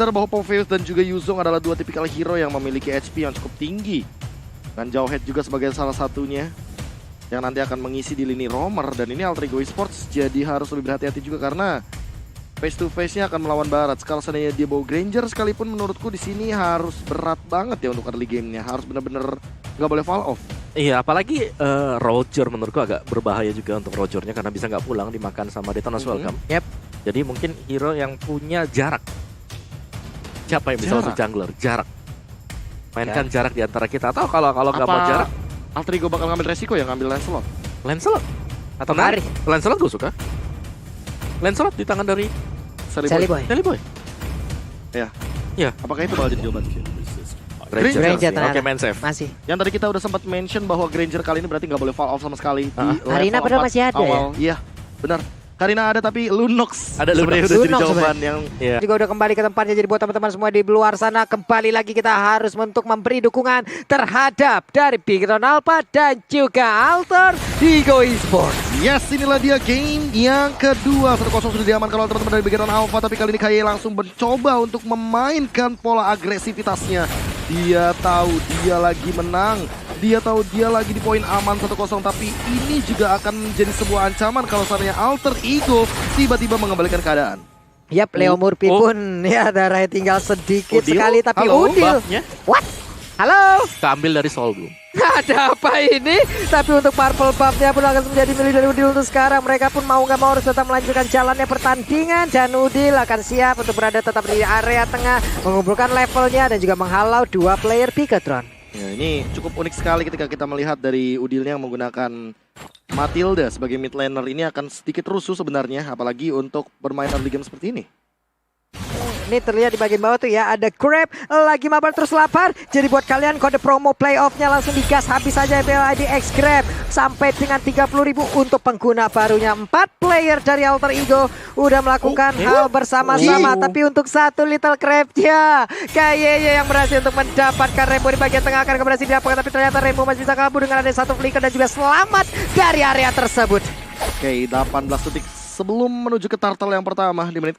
Sadar bahwa Popheus dan juga Yuzong adalah dua tipikal hero yang memiliki HP yang cukup tinggi. Dan Jawhead juga sebagai salah satunya yang nanti akan mengisi di lini roamer. Dan ini Alter Ego Esports jadi harus lebih berhati-hati juga karena face to face-nya akan melawan Barat. Kalau seandainya dia bawa Granger sekalipun menurutku di sini harus berat banget ya untuk early game-nya. Harus benar-benar nggak boleh fall off. Iya, apalagi Roger menurutku agak berbahaya juga untuk Rogernya karena bisa nggak pulang dimakan sama Detona's Welcome. Yep. Jadi mungkin hero yang punya jarak. Siapa yang bisa masuk jungler? Jarak. Mainkan jarak di antara kita. Atau kalau nggak mau jarak, Alter Ego bakal ngambil resiko ya ngambil Lancelot? Lancelot. Atau Mari. Lancelot gue suka. Lancelot di tangan dari Sally Boy. Ya. Iya. Apakah itu bakal jadi jawaban? Granger ternyata. Oke, main safe. Masih. Yang tadi kita udah sempat mention bahwa Granger kali ini berarti nggak boleh fall off sama sekali di Karina level padahal 4 masih ada awal. Iya, benar. Karina ada tapi Lunox Ada sebenarnya Lunox. udah jadi Lunox jawaban yang Juga udah kembali ke tempatnya. Jadi buat teman-teman semua di luar sana, kembali lagi kita harus untuk memberi dukungan terhadap dari Bigetron Alpha dan juga Alter Ego Esports. yes, inilah dia game yang kedua. 1-0 sudah diamankan oleh teman-teman dari Bigetron Alpha, tapi kali ini KY langsung mencoba untuk memainkan pola agresivitasnya. Dia tahu dia lagi menang. Dia tahu dia lagi di poin aman 1-0, tapi ini juga akan menjadi sebuah ancaman kalau seandainya Alter Ego tiba-tiba mengembalikan keadaan. Yap, Leo Murphy pun ya darahnya tinggal sedikit Udil? sekali, tapi Halo, Udil. buffnya What? Halo? keambil dari Sol Bloom. Ada apa ini? Tapi untuk purple buff-nya pun akan menjadi milik dari Udil untuk sekarang. Mereka pun mau nggak mau harus tetap melanjutkan jalannya pertandingan. Dan Udil akan siap untuk berada tetap di area tengah, mengumpulkan levelnya dan juga menghalau dua player Bigetron. Ya, ini cukup unik sekali ketika kita melihat dari Udilnya yang menggunakan Matilda sebagai mid laner. Ini akan sedikit rusuh sebenarnya, apalagi untuk bermain early game seperti ini. Ini terlihat di bagian bawah tuh ya, ada Grab lagi mabar terus lapar. Jadi buat kalian kode promo playoff-nya langsung digas habis saja BLID X Grab sampai dengan 30.000 untuk pengguna barunya. 4 player dari Alter Ego udah melakukan hal bersama-sama, tapi untuk satu Little Crab-nya KYY yang berhasil untuk mendapatkan Rainbow di bagian tengah akan berhasil didapatkan, tapi ternyata Rainbow masih bisa kabur dengan ada satu flicker dan juga selamat dari area tersebut. Oke, 18 detik sebelum menuju ke turtle yang pertama di menit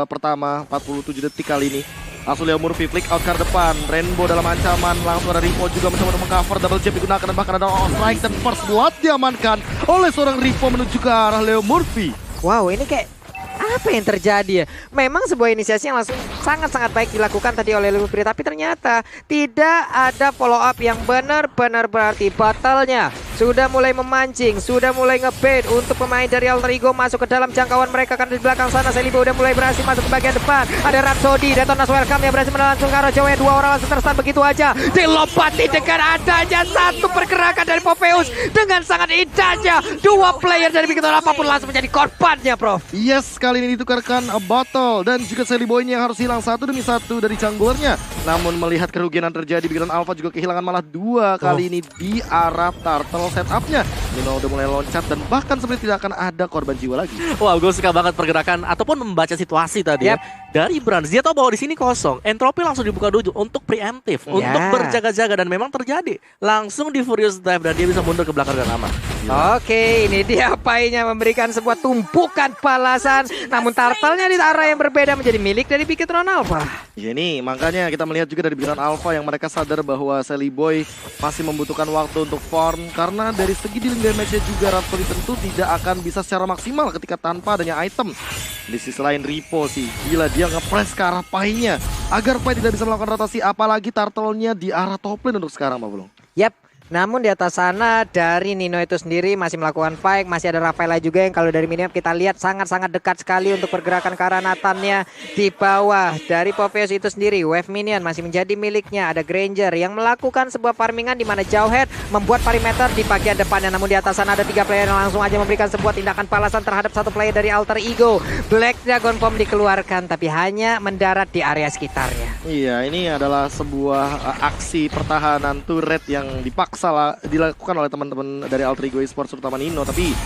pertama 47 detik kali ini. Langsung Leo Murphy flick out ke depan. Rainbow dalam ancaman. Langsung ada Ripo juga mencoba untuk mengcover. Double jump digunakan dan bahkan ada strike dan first blood diamankan oleh seorang Ripo menuju ke arah Leo Murphy. Wow, ini kayak apa yang terjadi ya? Memang sebuah inisiasi yang langsung sangat-sangat baik dilakukan tadi oleh Leo Murphy, tapi ternyata tidak ada follow up yang benar-benar berarti. Battle-nya sudah mulai memancing, sudah mulai ngebait untuk pemain dari Alter Ego masuk ke dalam jangkauan mereka. Karena di belakang sana Selibo udah mulai berhasil masuk ke bagian depan. Ada Rhapsody, Detona's Welcome yang berhasil langsung ke arah Jawa. Dua orang langsung terstun begitu aja. Dilompati dengan adanya satu pergerakan dari Popheus dengan sangat indahnya. Dua player dari Bigetron apapun langsung menjadi korbannya, Prof. Yes, kali ini ditukarkan Bottle dan juga Sally Boy ini yang harus hilang satu demi satu dari junglernya. Namun melihat kerugian yang terjadi, Bigetron Alpha juga kehilangan malah dua kali ini di arah turtle setupnya. Nino udah mulai loncat dan bahkan sebenarnya tidak akan ada korban jiwa lagi. Wow, gue suka banget pergerakan ataupun membaca situasi tadi ya. Dari Brands, dia tahu bahwa di sini kosong. Entropy langsung dibuka dulu untuk preemptive, untuk berjaga-jaga, dan memang terjadi. Langsung di Furious Dive dan dia bisa mundur ke belakang dengan aman. Oke, ini dia painya memberikan sebuah tumpukan balasan. Namun turtle-nya di arah yang berbeda menjadi milik dari Bigetron Alpha. Ya ini makanya kita melihat juga dari Bigetron Alpha yang mereka sadar bahwa Sally Boy masih membutuhkan waktu untuk farm. Karena dari segi dealing damage-nya juga Rhapsody tentu tidak akan bisa secara maksimal ketika tanpa adanya item. Di sisi lain Ripo sih, gila dia nge-press ke arah painya agar Pai tidak bisa melakukan rotasi, apalagi turtle-nya di arah top lane untuk sekarang, Pak Bulung. Yap. Namun di atas sana dari Nino itu sendiri masih melakukan fight. Masih ada Rafaela juga yang kalau dari minimap kita lihat sangat-sangat dekat sekali untuk pergerakan ke arah Nathan-nya. Di bawah dari Popheus itu sendiri wave minion masih menjadi miliknya. Ada Granger yang melakukan sebuah farmingan di mana Jawhead membuat perimeter di bagian depannya. Namun di atas sana ada 3 player yang langsung aja memberikan sebuah tindakan balasan terhadap satu player dari Alter Ego. Black Dragon Bomb dikeluarkan tapi hanya mendarat di area sekitarnya. Iya, ini adalah sebuah aksi pertahanan turret yang dipaksa dilakukan oleh teman-teman dari Alter Ego Esports terutama Nino, tapi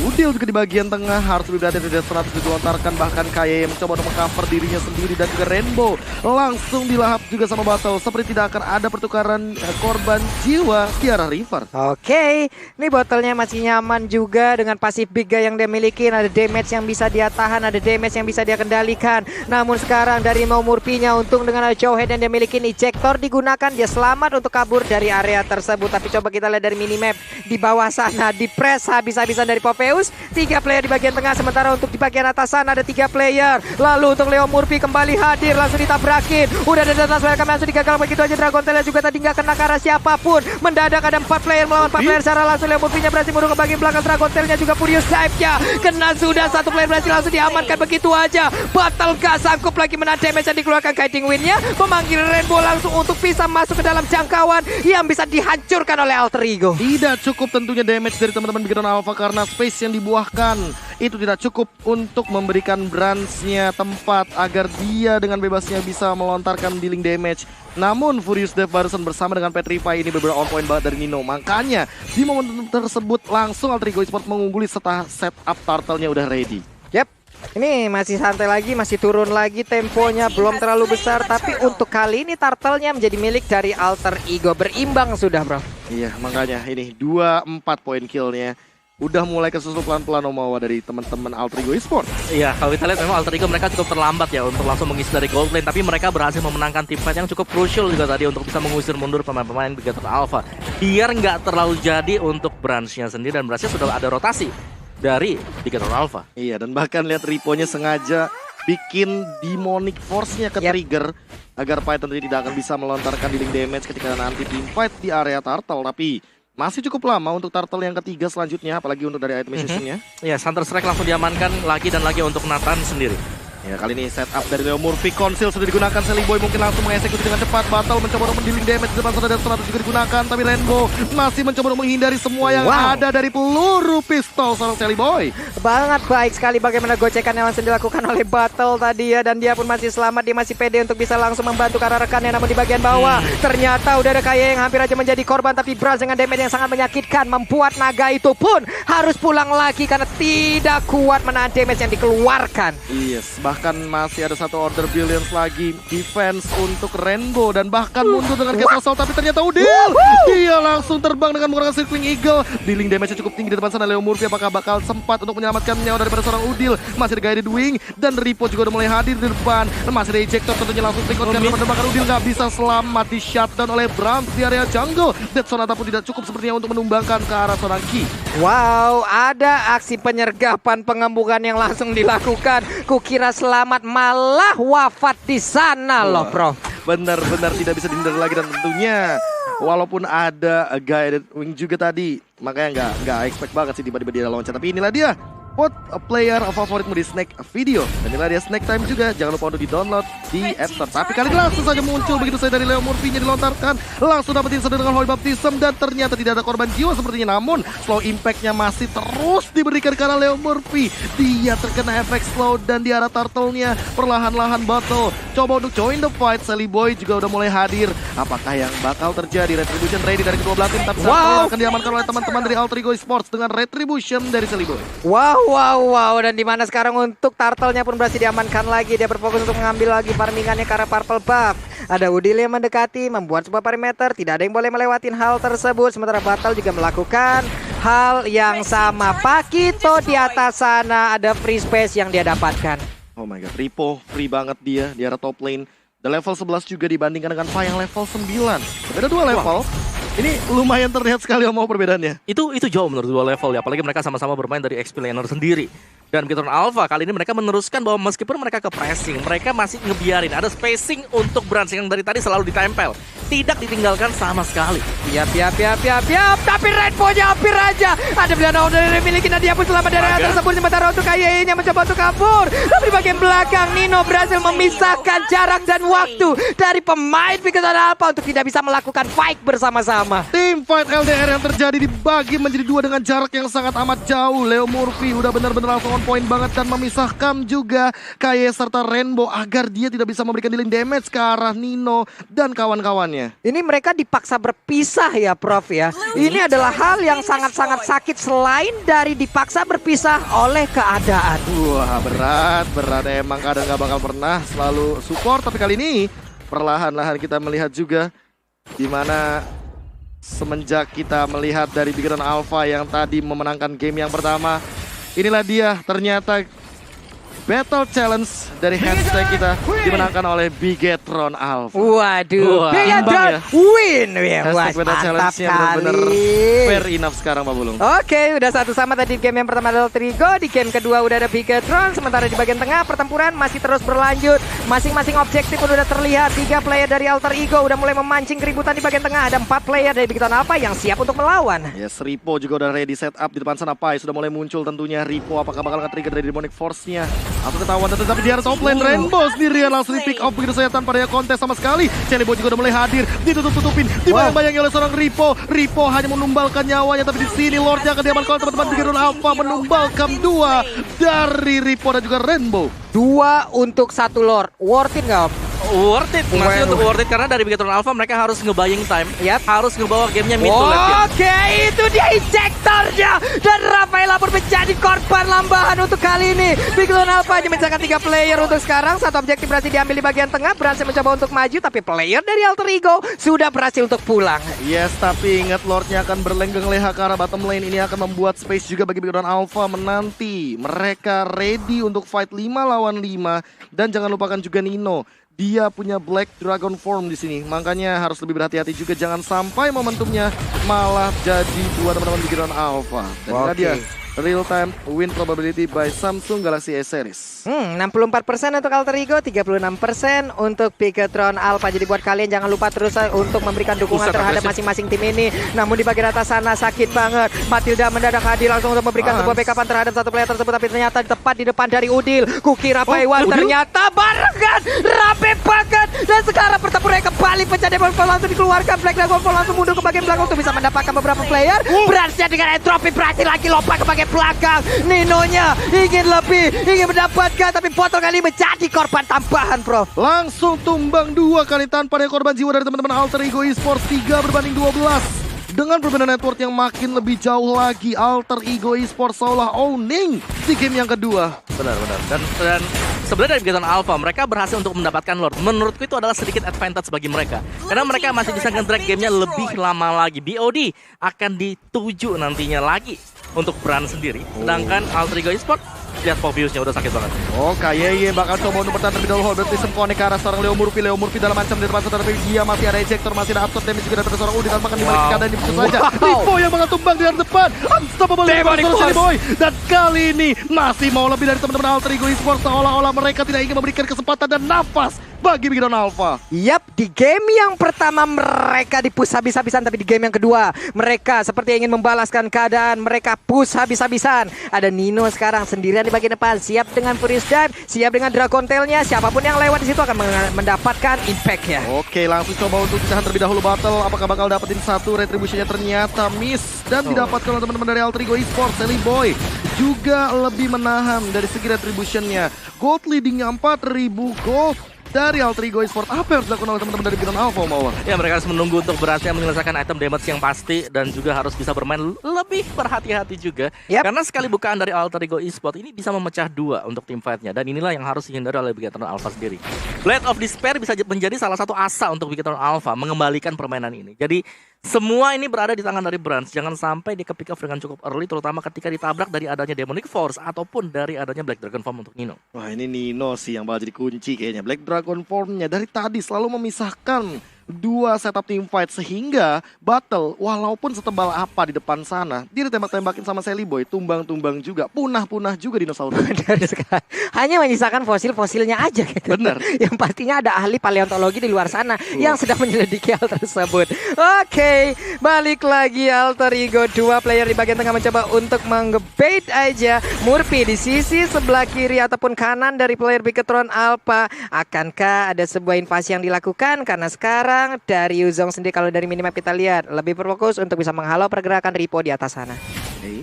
Udil juga di bagian tengah harus lebih hati-hati, tidak 100 dilontarkan, bahkan Kaye yang mencoba untuk mengcover dirinya sendiri dan juga Rainbow langsung dilahap juga sama Battle. Seperti tidak akan ada pertukaran korban jiwa di arah River. Oke, ini botolnya masih nyaman juga dengan pasif big guy yang dia miliki. Ada damage yang bisa dia tahan, ada damage yang bisa dia kendalikan. Namun sekarang dari Murphy-nya untung dengan Jawhead yang dia miliki, ejector digunakan, dia selamat untuk kabur dari area tersebut. Tapi coba kita lihat dari minimap di bawah sana, di press habis-habisan dari Popeus. 3 player di bagian tengah, sementara untuk di bagian atas sana ada 3 player. Lalu untuk Leo Murphy kembali hadir, langsung ditabrakin. Udah ada Dance Welcome langsung digagal begitu aja. Dragon Tail juga tadi nggak kena ke arah siapapun. Mendadak ada 4 player melawan 4 player secara langsung. Leo Murphy-nya berhasil mundur ke bagian belakang. Dragon Tail-nya juga Furious Dive-nya kena sudah. 1 player berhasil langsung diamankan begitu aja. Battle gak sanggup lagi menahan damage yang dikeluarkan Guiding Wind-nya. Memanggil Rainbow langsung untuk bisa masuk ke dalam jangkauan yang bisa dihancurkan oleh Alter Ego. Tidak cukup tentunya damage dari teman-teman Bigoton Alpha karena space yang dibuahkan itu tidak cukup untuk memberikan Brands-nya tempat agar dia dengan bebasnya bisa melontarkan dealing damage. Namun Furious Death barusan bersama dengan Petrify ini beberapa on point banget dari Nino. Makanya di momen tersebut langsung Alter Ego Esports mengungguli setelah setup turtle-nya udah ready. Yap, ini masih santai lagi, masih turun lagi temponya, belum terlalu besar. Tapi untuk kali ini turtle-nya menjadi milik dari Alter Ego. Berimbang sudah, bro. Iya, makanya ini 2-4 poin kill-nya. Udah mulai kesusul pelan-pelan Omawa dari teman-teman Alter Ego Esports. Iya, kalau kita lihat memang Alter Ego mereka cukup terlambat ya untuk langsung mengisi dari gold lane. Tapi mereka berhasil memenangkan tim fight yang cukup crucial juga tadi untuk bisa mengusir mundur pemain-pemain Bigoton Alpha. Biar nggak terlalu jadi untuk branch-nya sendiri dan branch-nya sudah ada rotasi dari Bigoton Alpha. Iya, dan bahkan lihat Ripo-nya sengaja bikin demonic force-nya ke trigger agar Python tidak akan bisa melontarkan dealing damage ketika nanti team fight di area turtle. Tapi masih cukup lama untuk turtle yang ketiga selanjutnya, apalagi untuk dari item season-nya. Iya, Thunder Strike langsung diamankan lagi dan lagi untuk Nathan sendiri. Ya, kali ini setup dari Leo Murphy, Conceal sudah digunakan, Sally Boy mungkin langsung mengeksekusi dengan cepat. Battle mencoba untuk mendealing damage di depan sana dan 100 juga digunakan, tapi Rainbow masih mencoba untuk menghindari semua yang ada dari peluru pistol seorang Sally Boy. Banget baik sekali bagaimana gocekan yang langsung dilakukan oleh Battle tadi ya. Dan dia pun masih selamat, dia masih pede untuk bisa langsung membantu karena rekannya. Namun di bagian bawah ternyata udah ada Kaye yang hampir aja menjadi korban. Tapi Braz dengan damage yang sangat menyakitkan membuat naga itu pun harus pulang lagi karena tidak kuat menahan damage yang dikeluarkan. Yes, bahkan masih ada satu order billions lagi defense untuk Rainbow dan bahkan mundur dengan Gas Assault, tapi ternyata Udil dia langsung terbang dengan menggunakan Circling Eagle. Dealing damage cukup tinggi di depan sana. Leo Murphy apakah bakal sempat untuk menyelamatkan nyawa daripada seorang Udil? Masih ada Guided Wing dan Ripo juga udah mulai hadir di depan. Masih ada ejector tentunya langsung trikot karena bahkan Udil nggak bisa selamat di shutdown oleh Brams di area jungle. Dead Sonata pun tidak cukup sepertinya untuk menumbangkan ke arah seorang Ki. Wow, ada aksi penyergapan pengembukan yang langsung dilakukan. Kukira selamat malah wafat di sana loh, bro. Benar-benar tidak bisa dihindari lagi dan tentunya walaupun ada Guided Wing juga tadi, makanya nggak expect banget sih tiba-tiba dia loncat. Tapi inilah dia vote player favoritmu di Snack Video. Dan inilah dia Snack Time juga. Jangan lupa untuk di-download di App Store. Tapi kali ini langsung saja muncul begitu saya dari Leo Murphy-nya dilontarkan. Langsung dapetin sedang dengan Holy Baptism dan ternyata tidak ada korban jiwa sepertinya. Namun slow impact-nya masih terus diberikan karena Leo Murphy. Dia terkena efek slow dan di arah turtle-nya perlahan-lahan Battle coba untuk join the fight. Sally Boy juga udah mulai hadir. Apakah yang bakal terjadi? Retribution ready dari kedua belah tim. Tapi akan diamankan oleh teman-teman dari Alter Ego Esports dengan Retribution dari Sally Boy. Wow, dan dimana sekarang untuk turtle-nya pun berhasil diamankan lagi. Dia berfokus untuk mengambil lagi farmingannya ke arah purple buff. Ada Udil yang mendekati, membuat sebuah perimeter. Tidak ada yang boleh melewatin hal tersebut. Sementara Battle juga melakukan hal yang sama. Pakito di atas sana ada free space yang dia dapatkan. Oh my god, Ripo free banget dia di arah top lane. The level 11 juga dibandingkan dengan Fa yang level 9. Beda 2 level. Ini lumayan terlihat sekali mau perbedaannya. Itu jauh menurut dua level ya, apalagi mereka sama-sama bermain dari XP laner sendiri. Dan Bigoton Alpha kali ini mereka meneruskan bahwa meskipun mereka ke pressing, mereka masih ngebiarin ada spacing untuk Brands yang dari tadi selalu ditempel. Tidak ditinggalkan sama sekali. Yap. Tapi Rainbow-nya hampir aja. Ada pilihan dari memiliki Nadia pun selamat dari atas tersebut. Sementara untuk Kaye-nya mencoba untuk kabur. Tapi di bagian belakang Nino berhasil memisahkan jarak dan waktu dari pemain Bigoton Alpha untuk tidak bisa melakukan fight bersama-sama. Tim fight LDR yang terjadi dibagi menjadi 2 dengan jarak yang sangat amat jauh. Leo Murphy udah benar-benar langsung on point banget dan memisahkan juga Kaye serta Rainbow agar dia tidak bisa memberikan dealing damage ke arah Nino dan kawan-kawannya. sepertinya. Ini mereka dipaksa berpisah ya Prof ya. Ini adalah hal yang sangat-sangat sakit selain dari dipaksa berpisah oleh keadaan. Wah, berat emang kadang nggak bakal pernah selalu support, tapi kali ini perlahan-lahan kita melihat juga di mana semenjak kita melihat dari Bigetron Alpha yang tadi memenangkan game yang pertama, inilah dia ternyata Battle Challenge dari hashtag kita dimenangkan oleh Bigetron Alpha. Waduh, Wah, Bigetron ya. win ya. Wah, Hashtag Battle mantap Challenge-nya benar-benar kali. fair enough sekarang Pak Bulung. Oke, udah satu sama tadi game yang pertama adalah Trigo, di game kedua udah ada Bigetron, sementara di bagian tengah pertempuran masih terus berlanjut. Masing-masing objektif pun udah terlihat. 3 player dari Alter Ego udah mulai memancing keributan di bagian tengah. Ada 4 player dari Bigetron Alpha yang siap untuk melawan. Yes, Ripo juga udah ready set up di depan sana. Pai sudah mulai muncul tentunya. Ripo apakah bakal nge-trigger dari Demonic Force-nya? Atau ketahuan tapi dia harus top lane. Rainbow sendirian langsung di pick off begitu saja tanpa ada kontes sama sekali. Celibo juga udah mulai hadir, ditutup-tutupin, dibayang-bayangi oleh seorang Ripo. Ripo hanya menumbalkan nyawanya, tapi di sini Lordnya akan diamankan oleh teman-teman Bigetron Alpha, menumbalkan 2 dari Ripo dan juga Rainbow. 2 untuk 1 Lord. Worth it nggak Om? Worth it, masih untuk worth it karena dari Bigetron Alpha mereka harus nge-buying time, harus ngebawa gamenya mid to late game. Oke, itu dia injektornya dan Rafaela pun menjadi korban lambahan untuk kali ini. Bigetron Alpha hanya mencetakkan 3 player untuk sekarang. Satu objektif berhasil diambil di bagian tengah, berhasil mencoba untuk maju, tapi player dari Alter Ego sudah berhasil untuk pulang. Yes, tapi ingat Lordnya akan berlenggeng leha ke arah bottom lane. Ini akan membuat space juga bagi Bigetron Alpha menanti. Mereka ready untuk fight 5 lawan 5. Dan jangan lupakan juga Nino. Dia punya Black Dragon Form di sini, makanya harus lebih berhati-hati juga. Jangan sampai momentumnya malah jadi 2 teman-teman Bigetron Alpha. Dan ini dia real time win probability by Samsung Galaxy S Series. 64% untuk Alter Ego, 36% untuk Bigetron Alpha. Jadi buat kalian jangan lupa terus untuk memberikan dukungan terhadap masing-masing tim ini. Namun di bagian atas sana sakit banget. Matilda mendadak hadir langsung untuk memberikan sebuah backupan terhadap satu player tersebut, tapi ternyata tepat di depan dari Udil. Kukira Paiwan ternyata barengan rapi banget. Dan sekarang pertempuran kembali pecah. Demon Fall langsung dikeluarkan. Black Dragon Fall langsung mundur ke bagian belakang untuk bisa mendapatkan beberapa player. Berhasil dengan entropi, berhasil lagi lompat ke bagian belakang. Ninonya ingin lebih, ingin mendapatkan, tapi botol kali menjadi korban tambahan, Bro. Langsung tumbang 2 kali tanpa ada korban jiwa dari teman-teman Alter Ego Esports. 3-12. Dengan perbedaan network yang makin lebih jauh lagi, Alter Ego Esports seolah owning di game yang kedua. Benar. Dan sebenarnya dari Bigetron Alpha mereka berhasil untuk mendapatkan Lord. Menurutku itu adalah sedikit advantage bagi mereka. Karena mereka masih bisa nge-drag gamenya lebih lama lagi. BOD akan dituju nantinya lagi untuk brand sendiri. Sedangkan Alter Ego Esports, lihat Poviusnya udah sakit banget. Oh, Kayeye bakal coba untuk bertahan terlebih dahulu. Baptism connect ke arah seorang Leo Murphy dalam macam di depan saudara, tapi dia masih ada ejector, masih ada absorb damage juga dari seorang Udin. Makan di balik keadaan ini begitu saja. Ripo yang bakal tumbang di depan. Unstoppable Boy. Dan kali ini masih mau lebih dari teman-teman Alter Ego Esports. Seolah-olah mereka tidak ingin memberikan kesempatan dan nafas bagi Bigetron Alpha. Yap, di game yang pertama mereka di-push habis-habisan, tapi di game yang kedua mereka seperti ingin membalaskan keadaan. Mereka push habis-habisan. Ada Nino sekarang sendirian di bagian depan, siap dengan Furious Dive, siap dengan Dragon Tail-nya. Siapapun yang lewat di situ akan mendapatkan impact-nya. Oke, langsung coba untuk ditahan terlebih dahulu battle. Apakah bakal dapetin satu? Retribution-nya ternyata miss dan didapatkan oleh teman-teman dari Alter Ego Esports. Sally Boy juga lebih menahan dari segi retribution-nya. Gold leading-nya 4.000 gold dari Alter Ego Esports. Apa yang harus dilakukan oleh teman-teman dari Bigetron Alpha, Mawar? Ya, mereka harus menunggu untuk berhasil menyelesaikan item damage yang pasti dan juga harus bisa bermain lebih berhati-hati juga. Karena sekali bukaan dari Alter Ego Esports ini bisa memecah 2 untuk tim fight-nya, dan inilah yang harus dihindari oleh Bigetron Alpha sendiri. Blade of Despair bisa menjadi salah satu asa untuk Bigetron Alpha mengembalikan permainan ini. Jadi semua ini berada di tangan dari Brands. Jangan sampai dia ke-pick off dengan cukup early, terutama ketika ditabrak dari adanya Demonic Force ataupun dari adanya Black Dragon Form untuk Nino. Wah, ini Nino sih yang bakal jadi kunci kayaknya. Black Dragon Form-nya dari tadi selalu memisahkan 2 setup team fight, sehingga battle walaupun setebal apa di depan sana, dia ditembak-tembakin sama Sally Boy, tumbang-tumbang juga, punah-punah juga dinosaurus. Hanya menyisakan fosil-fosilnya aja gitu. Bener. Yang pastinya ada ahli paleontologi di luar sana yang sedang menyelidiki hal tersebut. Oke, balik lagi Alter Ego. 2 player di bagian tengah mencoba untuk menge-bait aja Murphy di sisi sebelah kiri ataupun kanan dari player Bigetron Alpha. Akankah ada sebuah invasi yang dilakukan? Karena sekarang dari Yuzong sendiri, kalau dari minimap kita lihat, lebih berfokus untuk bisa menghalau pergerakan Ripo di atas sana. Oke,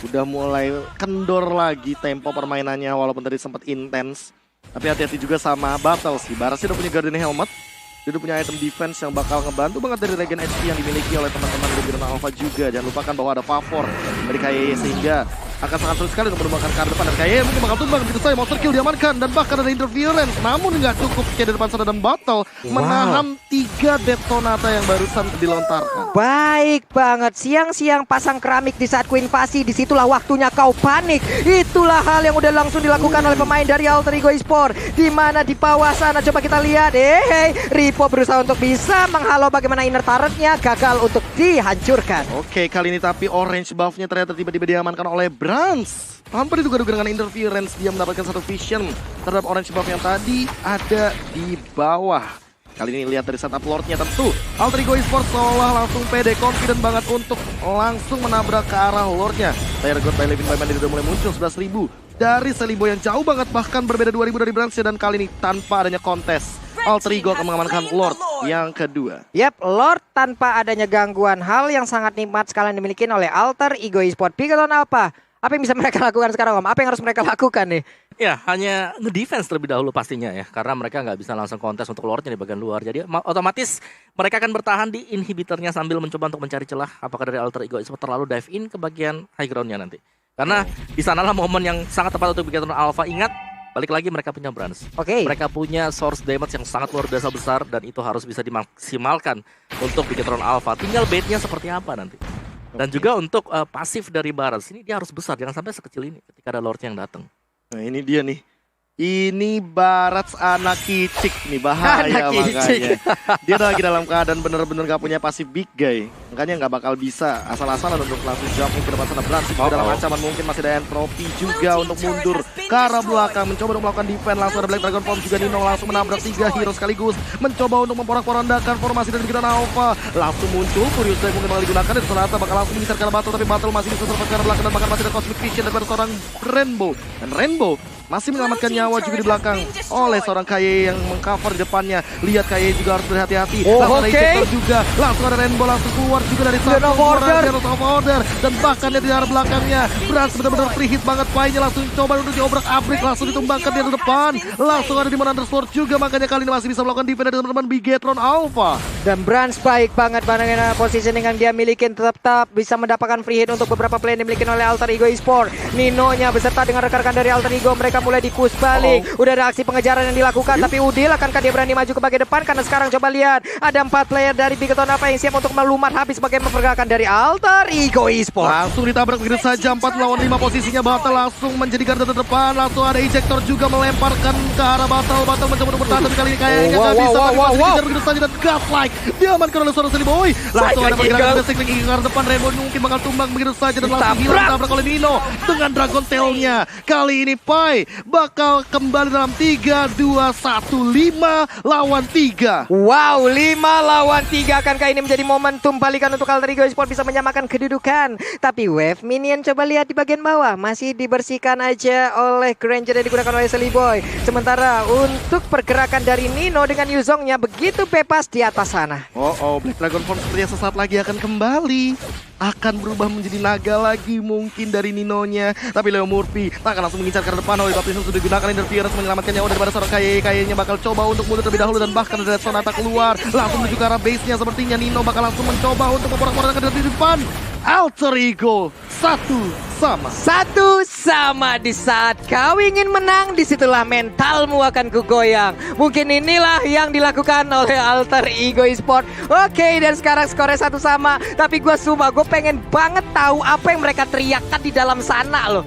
udah mulai kendor lagi tempo permainannya walaupun tadi sempat intens. Tapi hati-hati juga sama battle sih. Baras udah punya Guardian Helmet. Dia udah punya item defense yang bakal ngebantu banget dari regen HP yang dimiliki oleh teman-teman dari Bidon Alpha juga. Jangan lupakan bahwa ada favor dari KYE sehingga akan sangat sulit sekali untuk menemukan ke depan. Dan KYE mungkin bakal tumbang begitu saja. Monster kill diamankan dan bahkan ada interference. Namun nggak cukup kayak di depan sana dan Battle menahan 3 detonata yang barusan dilontarkan. Baik banget, siang-siang pasang keramik di saat ku invasi, disitulah waktunya kau panik. Itulah hal yang udah langsung dilakukan oleh pemain dari Alter Ego Esports. Di mana di bawah sana coba kita lihat, Ripo berusaha untuk bisa menghalau bagaimana inner turretnya, gagal untuk dihancurkan. Oke, kali ini tapi orange buff-nya ternyata tiba-tiba diamankan oleh Brans. Tanpa diduga-duga dengan interference, dia mendapatkan satu vision terhadap orange buff yang tadi ada di bawah. Kali ini lihat dari setup Lordnya tentu Alter Ego Esports seolah langsung pede, confident banget untuk langsung menabrak ke arah Lordnya. Player God by Levin by Mandiri udah mulai muncul 11.000 dari Selibo yang jauh banget, bahkan berbeda 2.000 dari Brans, dan kali ini tanpa adanya kontes Alter Ego akan mengamankan Lord yang kedua. Yap, Lord tanpa adanya gangguan, hal yang sangat nikmat sekali dimiliki oleh Alter Ego Esports. Bigoton apa? Apa yang bisa mereka lakukan sekarang, Om? Apa yang harus mereka lakukan nih? Ya, hanya nge-defense terlebih dahulu pastinya ya. Karena mereka nggak bisa langsung kontes untuk Lordnya di bagian luar. Jadi otomatis mereka akan bertahan di inhibitornya sambil mencoba untuk mencari celah. Apakah dari Alter Ego Esports terlalu dive in ke bagian high groundnya nanti. Karena di sanalah momen yang sangat tepat untuk Bigetron Alpha. Ingat, balik lagi mereka punya Brans. Mereka punya source damage yang sangat luar biasa besar. Dan itu harus bisa dimaksimalkan untuk Bigetron Alpha. Tinggal baitnya seperti apa nanti. Dan juga untuk pasif dari Brans. Ini dia harus besar, jangan sampai sekecil ini ketika ada Lord yang datang. Nah ini dia nih. Ini Barats anak kicik nih, bahaya makanya. Dia lagi dalam keadaan bener-bener gak punya pasif big guy. Makanya gak bakal bisa asal-asalan untuk langsung jumping ke depan sana. Brans juga dalam ancaman, mungkin masih ada entropy juga untuk mundur ke arah belakang. Mencoba untuk melakukan defense, langsung ada Black Dragon Form juga. Nino langsung menabrak 3 hero sekaligus. Mencoba untuk memporak-porandakan formasi dari Bigetron Alpha. Langsung muncul, Furious Dive mungkin bakal digunakan. Dan ternyata bakal langsung mengincar ke arah Battle. Tapi Battle masih bisa survive ke arah belakang. Dan bahkan masih ada Cosmic Vision daripada seorang Rainbow. Dan Rainbow masih menyelamatkan nyawa juga di belakang oleh seorang KYE yang mengcover di depannya. Lihat KYE juga harus berhati-hati. Langsung ada ejector juga. Langsung ada Rainbow langsung keluar juga dari satu order. Dan bahkan di arah belakangnya Brans benar-benar free hit banget. Pai-nya langsung coba untuk diobrak-abrik. Langsung ditumbangkan di depan. Langsung ada di Undersword juga. Makanya kali ini masih bisa melakukan defense dari teman-teman Bigetron Alpha. Dan Brans baik banget bagaimana positioning yang dia miliki, tetap bisa mendapatkan free hit untuk beberapa play yang dimiliki oleh Alter Ego Esports. Nino-nya beserta dengan rekan-rekan dari Alter Ego, mereka mulai dikus balik. Udah ada aksi pengejaran yang dilakukan, tapi Udil akankah dia berani maju ke bagian depan? Karena sekarang coba lihat, ada 4 player dari Bigetron Alpha yang siap untuk melumat habis bagaimana pergerakan dari Alter Ego Esports. Langsung ditabrak begitu saja, 4 lawan 5 posisinya. Battle langsung menjadi garda terdepan. Langsung ada ejector juga melemparkan ke arah Battle. Battle mencoba untuk bertahan, tapi kali ini kayaknya nggak bisa. Begitu saja dan Godlike diamankan oleh seorang Seliboy. Langsung ada pergerakan dari Cycling ke arah depan. Rainbow mungkin bakal tumbang begitu saja dan langsung hilang ditabrak oleh Nino dengan Dragon Tail-nya. Kali ini Pai bakal kembali dalam 3, 2, 1, 5 lawan 3. Wow, 5 lawan 3. Akankah ini menjadi momentum balikan untuk Alter Ego Esports bisa menyamakan kedudukan? Tapi wave minion coba lihat di bagian bawah, masih dibersihkan aja oleh Granger yang digunakan oleh Seliboy. Sementara untuk pergerakan dari Nino dengan Yuzongnya begitu bebas di atas sana. Black Dragon Form sepertinya sesaat lagi akan kembali. Akan berubah menjadi naga lagi mungkin dari Ninonya. Tapi Leo Murphy akan langsung mengincar ke depan. Oleh Baptism sudah digunakan interference menyelamatkan nyawa daripada seorang KYE. KYE-nya bakal coba untuk mundur terlebih dahulu. Dan bahkan ada Sonata keluar. Langsung menuju ke arah base-nya. Sepertinya Nino bakal langsung mencoba untuk memporak-porandakan dari depan. Alter Ego 1-sama di saat kau ingin menang, disitulah mentalmu akan kugoyang. Mungkin inilah yang dilakukan oleh Alter Ego Esports. Oke, dan sekarang skornya 1-sama. Tapi gue sumpah, gue pengen banget tahu apa yang mereka teriakkan di dalam sana loh.